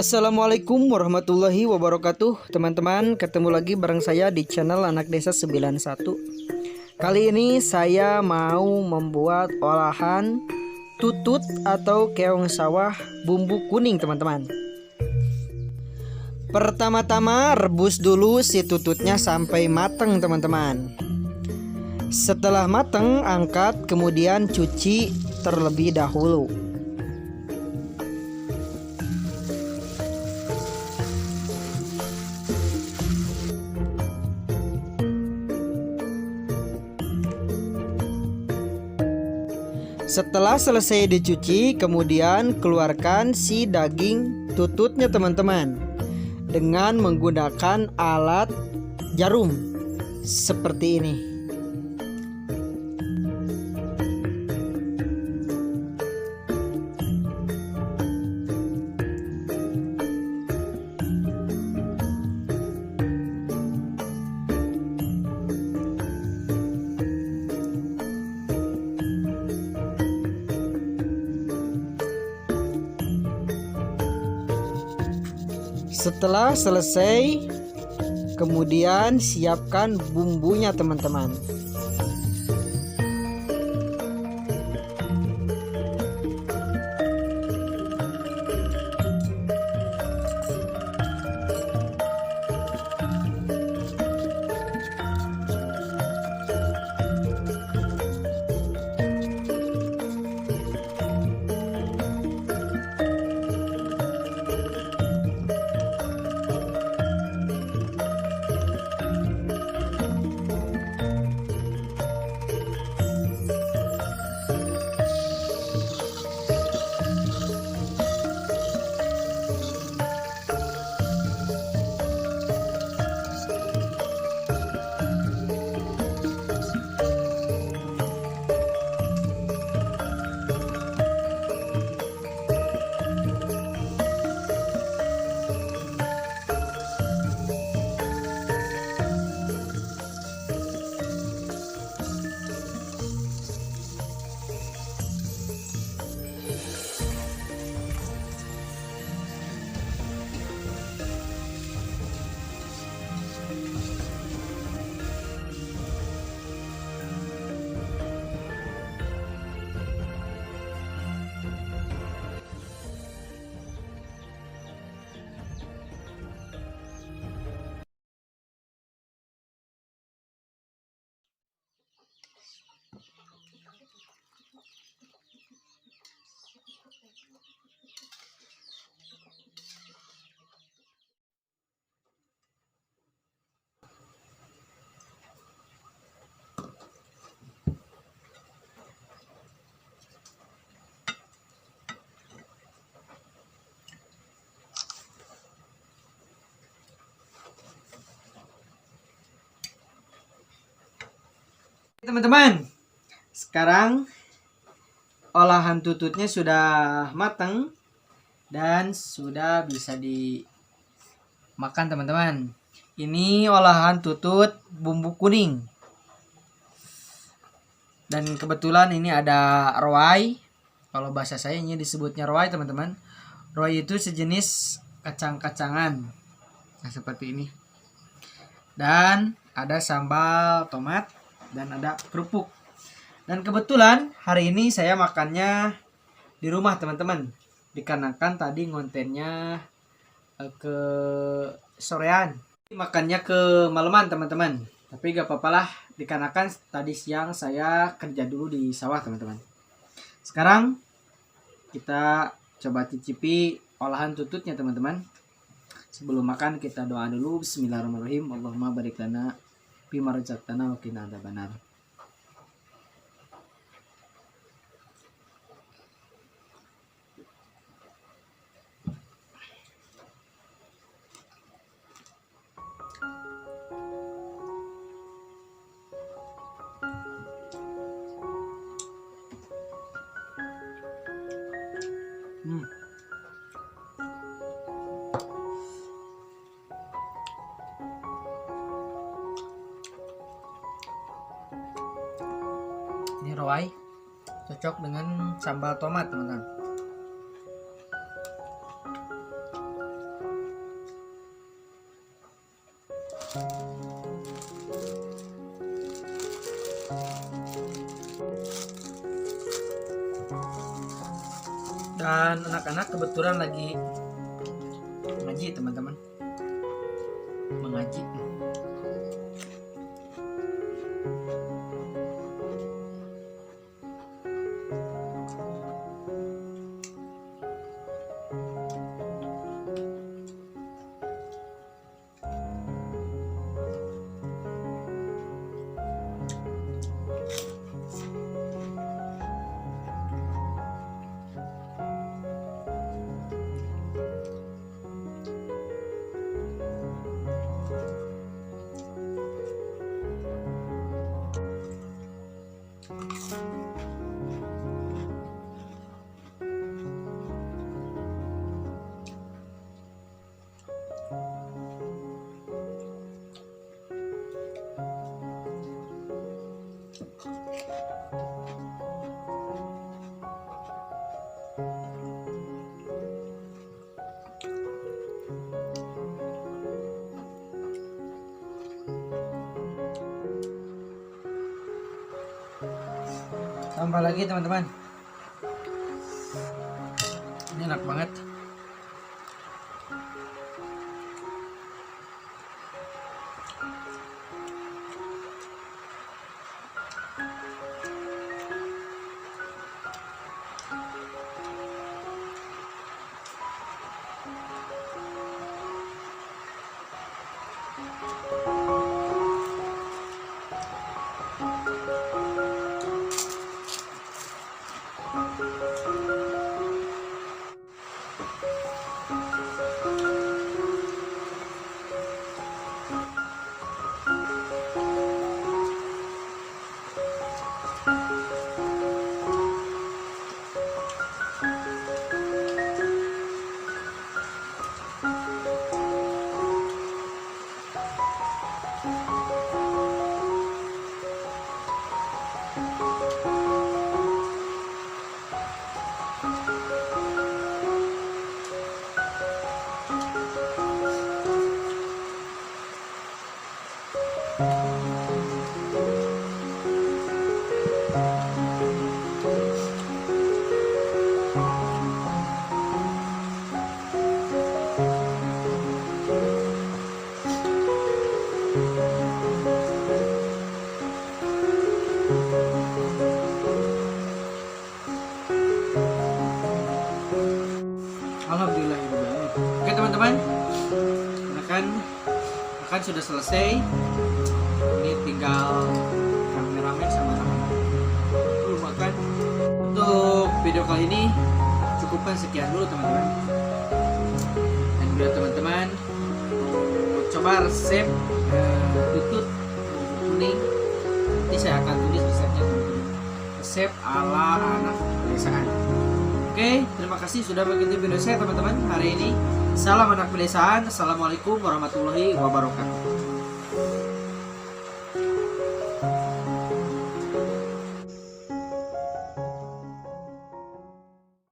Assalamualaikum warahmatullahi wabarakatuh. Teman-teman, ketemu lagi bareng saya di channel Anak Desa 91. Kali ini saya mau membuat olahan tutut atau keong sawah bumbu kuning, teman-teman. Pertama-tama rebus dulu si tututnya sampai matang, teman-teman. Setelah matang, angkat kemudian cuci terlebih dahulu. Setelah selesai dicuci, kemudian keluarkan si daging tututnya, teman-teman, dengan menggunakan alat jarum seperti ini. Setelah selesai, kemudian siapkan bumbunya, teman-teman. Teman-teman, sekarang olahan tututnya sudah matang dan sudah bisa dimakan, teman-teman. Ini olahan tutut bumbu kuning. Dan kebetulan ini ada roai. Kalau bahasa saya ini disebutnya roai, teman-teman. Roai itu sejenis kacang-kacangan. Nah, seperti ini. Dan ada sambal tomat dan ada kerupuk. Dan kebetulan hari ini saya makannya di rumah, teman-teman, dikarenakan tadi ngontennya ke sorean, makannya ke malaman, teman-teman. Tapi gak apa-apa lah, dikarenakan tadi siang saya kerja dulu di sawah, teman-teman. Sekarang kita coba cicipi olahan tututnya, teman-teman. Sebelum makan kita doa dulu. Bismillahirrahmanirrahim. Allahumma barik lana bima razaqtana wa qina adzabannar. Ini roai cocok dengan sambal tomat, teman-teman. Dan anak-anak kebetulan lagi mengaji teman-teman, mengaji. Tambah lagi teman-teman, ini enak banget. Alhamdulillah. Oke teman-teman, makan sudah selesai. Ini tinggal rame-rame sama anak-anak makan. Untuk video kali ini cukupkan sekian dulu teman-teman. Dan bila teman-teman mau coba resep tutut kuning, nanti saya akan tulis resepnya teman-teman. Resep ala anak pedesaan. Oke, terima kasih sudah mengikuti video saya teman-teman hari ini. Salam anak pedesaan. Assalamualaikum warahmatullahi wabarakatuh.